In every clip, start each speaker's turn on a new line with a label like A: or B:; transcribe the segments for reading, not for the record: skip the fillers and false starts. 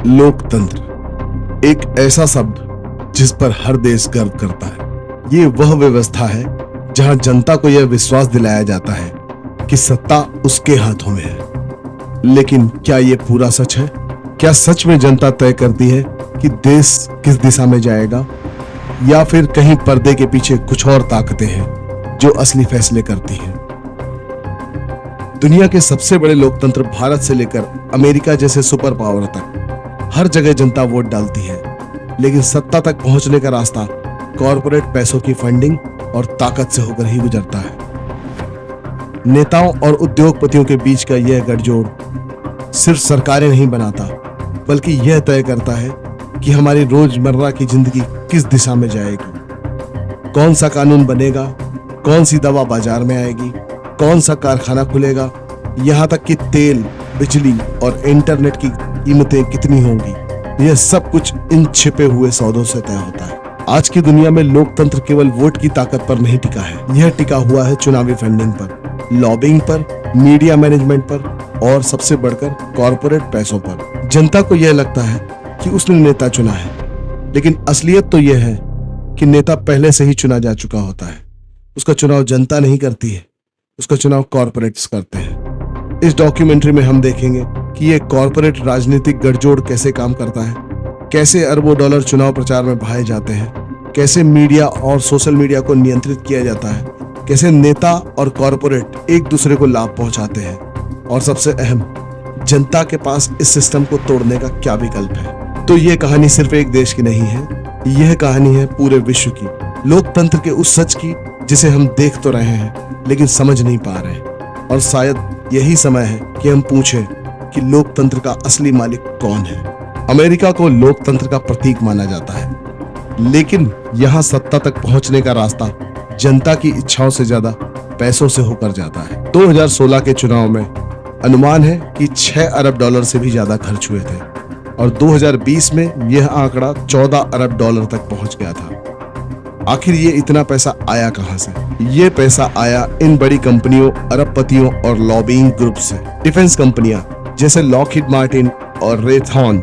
A: लोकतंत्र एक ऐसा शब्द जिस पर हर देश गर्व करता है। ये वह व्यवस्था है जहां जनता को यह विश्वास दिलाया जाता है कि सत्ता उसके हाथों में है। लेकिन क्या ये पूरा सच है? क्या सच में जनता तय करती है कि देश किस दिशा में जाएगा, या फिर कहीं पर्दे के पीछे कुछ और ताकतें हैं जो असली फैसले करती हैं? दुनिया के सबसे बड़े लोकतंत्र भारत से लेकर अमेरिका जैसे सुपर पावर तक हर जगह जनता वोट डालती है, लेकिन सत्ता तक पहुंचने का रास्ता कॉरपोरेट पैसों की फंडिंग और ताकत से होकर ही गुजरता है। नेताओं और उद्योगपतियों के बीच का यह गठजोड़ सिर्फ सरकारें नहीं बनाता, बल्कि यह तय करता है कि हमारी रोजमर्रा की जिंदगी किस दिशा में जाएगी। कौन सा कानून बनेगा, कौन सी दवा बाजार में आएगी, कौन सा कारखाना खुलेगा, यहाँ तक कि तेल, बिजली और इंटरनेट की कीमतें कितनी होंगी, यह सब कुछ इन छिपे हुए सौदों से तय होता है। आज की दुनिया में लोकतंत्र केवल वोट की ताकत पर नहीं टिका है, यह टिका हुआ है चुनावी फंडिंग पर, लॉबिंग पर, मीडिया मैनेजमेंट पर और सबसे बढ़कर कॉरपोरेट पैसों पर। जनता को यह लगता है कि उसने नेता चुना है, लेकिन असलियत तो यह है कि नेता पहले से ही चुना जा चुका होता है। उसका चुनाव जनता नहीं करती है, उसका चुनाव कॉरपोरेट्स करते हैं। इस डॉक्यूमेंट्री में हम देखेंगे कि ये कॉरपोरेट राजनीतिक गठजोड़ कैसे काम करता है, कैसे अरबों डॉलर चुनाव प्रचार में बहाए जाते हैं, कैसे मीडिया और सोशल मीडिया को नियंत्रित किया जाता है, कैसे नेता और कॉरपोरेट एक दूसरे को लाभ पहुंचाते हैं, और सबसे अहम, जनता के पास इस सिस्टम को तोड़ने का क्या विकल्प है। तो ये कहानी सिर्फ एक देश की नहीं है, यह कहानी है पूरे विश्व की, लोकतंत्र के उस सच की जिसे हम देख तो रहे हैं लेकिन समझ नहीं पा रहे। और शायद यही समय है कि हम पूछें कि लोकतंत्र का असली मालिक कौन है। अमेरिका को लोकतंत्र का प्रतीक माना जाता है, लेकिन यहाँ सत्ता तक पहुंचने का रास्ता जनता की इच्छाओं से ज्यादा पैसों से होकर जाता है। 2016 के चुनाव में अनुमान है कि 6 अरब डॉलर से भी ज्यादा खर्च हुए थे, और 2020 में यह आंकड़ा 14 अरब डॉलर तक पहुंच गया था। आखिर ये इतना पैसा आया कहां से? ये पैसा आया इन बड़ी कंपनियों, अरबपतियों और लॉबिंग ग्रुप से। डिफेंस कंपनियां जैसे लॉकहीड मार्टिन और रेथॉन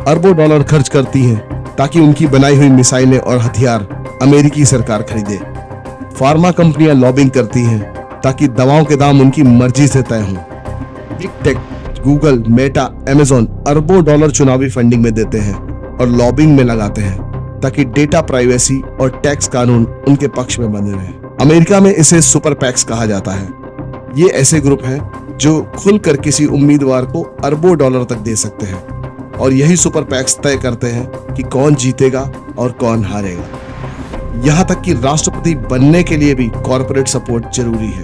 A: अरबों डॉलर खर्च करती हैं ताकि उनकी बनाई हुई मिसाइलें और हथियार अमेरिकी सरकार खरीदे। फार्मा कंपनियां लॉबिंग करती हैं ताकि दवाओं के दाम उनकी मर्जी से तय हों। Big tech, Google, Meta, Amazon अरबों डॉलर चुनावी फंडिंग में देते हैं और लॉबिंग में लगाते हैं ताकि डेटा प्राइवेसी और टैक्स कानून उनके पक्ष में बने रहे। अमेरिका में इसे सुपर पैक्स कहा जाता है। ये ऐसे ग्रुप हैं जो खुलकर किसी उम्मीदवार को अरबों डॉलर तक दे सकते हैं, और यही सुपर पैक्स तय करते हैं कि कौन जीतेगा और कौन हारेगा। यहाँ तक कि राष्ट्रपति बनने के लिए भी कॉरपोरेट सपोर्ट जरूरी है।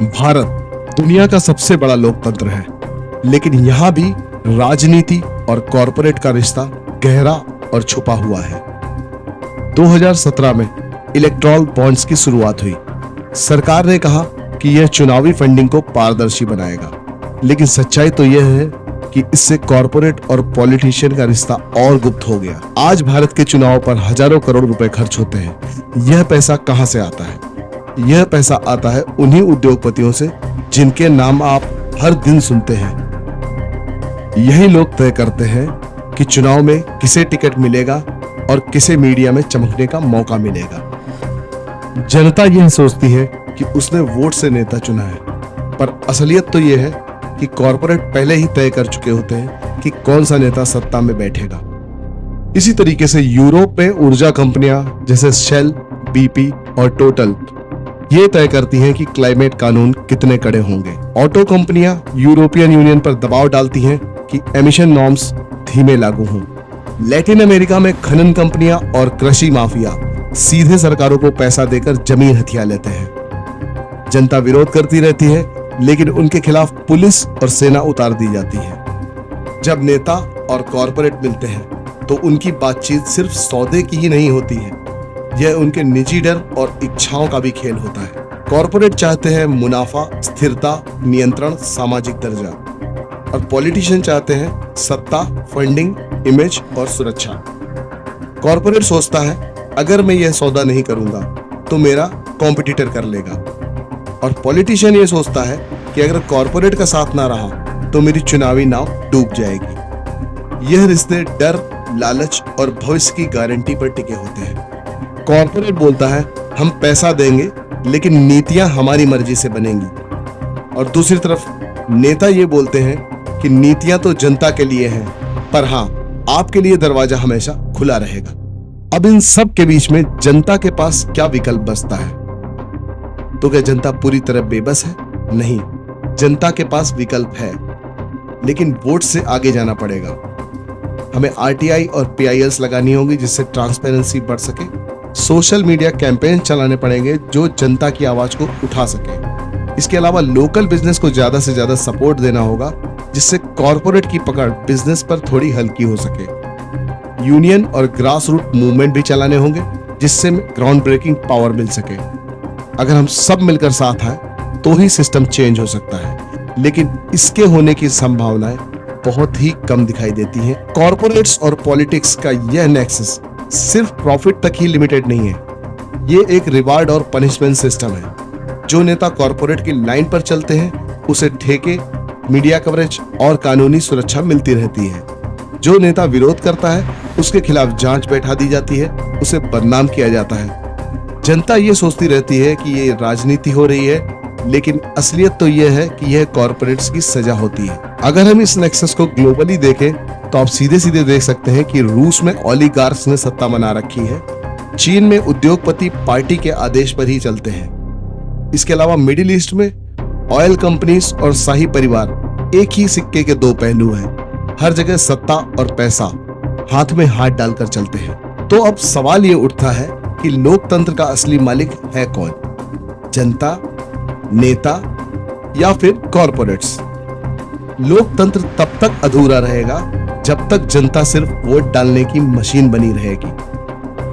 A: भारत दुनिया का सबसे बड़ा लोकतंत्र है, लेकिन यहाँ भी राजनीति और कॉरपोरेट का रिश्ता गहरा और छुपा हुआ है। 2017 में इलेक्टोरल बॉन्ड्स की शुरुआत हुई। सरकार ने कहा कि यह चुनावी फंडिंग को पारदर्शी बनाएगा, लेकिन सच्चाई तो यह है कि इससे कॉरपोरेट और पॉलिटिशियन का रिश्ता और गुप्त हो गया। आज भारत के चुनाव पर हजारों करोड़ रुपए खर्च होते हैं। यह पैसा कहां से आता है? यह पैसा आता है उन्हीं उद्योगपतियों से जिनके नाम आप हर दिन सुनते हैं। यही लोग तय करते हैं कि चुनाव में किसे टिकट मिलेगा और किसे मीडिया में चमकने का मौका मिलेगा। जनता यह सोचती है कि उसने वोट से नेता चुना है, पर असलियत तो यह है कि कॉरपोरेट पहले ही तय कर चुके होते हैं कि कौन सा नेता सत्ता में बैठेगा। इसी तरीके से यूरोप में ऊर्जा कंपनियां जैसे शेल, बीपी और टोटल ये तय करती हैं कि क्लाइमेट कानून कितने कड़े होंगे। ऑटो कंपनियां यूरोपियन यूनियन पर दबाव डालती हैं कि एमिशन नॉर्म्स धीमे लागू हों। लैटिन अमेरिका में खनन कंपनियां और कृषि माफिया सीधे सरकारों को पैसा देकर जमीन हथिया लेते हैं। जनता विरोध करती रहती है, लेकिन उनके खिलाफ पुलिस और सेना उतार दी जाती है। जब नेता और कॉरपोरेट मिलते हैं तो उनकी बातचीत सिर्फ सौदे की ही नहीं होती है, यह उनके निजी डर और इच्छाओं का भी खेल होता है। कॉरपोरेट चाहते हैं मुनाफा, स्थिरता, नियंत्रण, सामाजिक दर्जा, और पॉलिटिशियन चाहते हैं सत्ता, फंडिंग, इमेज और सुरक्षा। कॉरपोरेट सोचता है अगर मैं यह सौदा नहीं करूंगा तो मेरा कॉम्पिटिटर कर लेगा, और पॉलिटिशियन ये सोचता है कि अगर कॉरपोरेट का साथ ना रहा तो मेरी चुनावी नाव डूब जाएगी। यह रिश्ते डर, लालच और भविष्य की गारंटी पर टिके होते हैं। कॉर्पोरेट बोलता है हम पैसा देंगे लेकिन नीतियां हमारी मर्जी से बनेंगी, और दूसरी तरफ नेता ये बोलते हैं कि नीतियां तो जनता के लिए हैं, पर हाँ, आपके लिए दरवाजा हमेशा खुला रहेगा। अब इन सब के बीच में जनता के पास क्या विकल्प बचता है? तो क्या जनता पूरी तरह बेबस है? नहीं, जनता के पास विकल्प है, लेकिन वोट से आगे जाना पड़ेगा। हमें आरटीआई और पीआईएल्स लगानी होगी जिससे ट्रांसपेरेंसी बढ़ सके। सोशल मीडिया कैंपेन चलाने पड़ेंगे जो जनता की आवाज को उठा सके। इसके अलावा लोकल बिजनेस को ज्यादा से ज्यादा सपोर्ट देना होगा जिससे कॉर्पोरेट की पकड़ बिजनेस पर थोड़ी हल्की हो सके। यूनियन और ग्रास रूट मूवमेंट भी चलाने होंगे जिससे ग्राउंड ब्रेकिंग पावर मिल सके। अगर हम सब मिलकर साथ आए तो ही सिस्टम चेंज हो सकता है, लेकिन इसके होने की संभावनाएं बहुत ही कम दिखाई देती हैं। कॉर्पोरेट्स और पॉलिटिक्स का यह नेक्सस सिर्फ प्रॉफिट तक ही लिमिटेड नहीं है, ये एक रिवार्ड और पनिशमेंट सिस्टम है। जो नेता कॉर्पोरेट की लाइन पर चलते हैं उसे ठेके, मीडिया कवरेज और कानूनी सुरक्षा मिलती रहती है। जो नेता विरोध करता है उसके खिलाफ जांच बैठा दी जाती है, उसे बदनाम किया जाता है। जनता ये सोचती रहती है कि ये राजनीति हो रही है, लेकिन असलियत तो यह है कि यह कॉर्पोरेट्स की सजा होती है। अगर हम इस नेक्सस को ग्लोबली देखें तो आप सीधे सीधे देख सकते हैं कि रूस में ओलिगार्क्स ने सत्ता बना रखी है। चीन में उद्योगपति पार्टी के आदेश पर ही चलते हैं। इसके अलावा मिडिल ईस्ट में ऑयल कंपनीज और शाही परिवार एक ही सिक्के के दो पहलू हैं। हर जगह सत्ता और पैसा हाथ में हाथ डालकर चलते हैं। तो अब सवाल ये उठता है कि लोकतंत्र का असली मालिक है कौन? जनता, नेता या फिर कॉर्पोरेट्स? लोकतंत्र तब तक अधूरा रहेगा जब तक जनता सिर्फ वोट डालने की मशीन बनी रहेगी।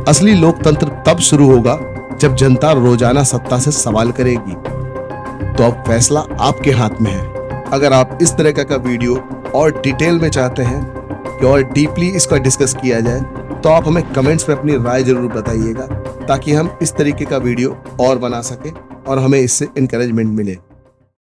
A: असली लोकतंत्र तब शुरू होगा जब जनता रोजाना सत्ता से सवाल करेगी। तो अब फैसला आपके हाथ में है। अगर आप इस तरह का वीडियो और डिटेल में चाहते हैं कि और डीपली इसका डिस्कस किया जाए तो आप हमें कमेंट्स में अपनी राय जरूर बताइएगा, ताकि हम इस तरीके का वीडियो और बना सकें और हमें इससे इंकरेजमेंट मिले।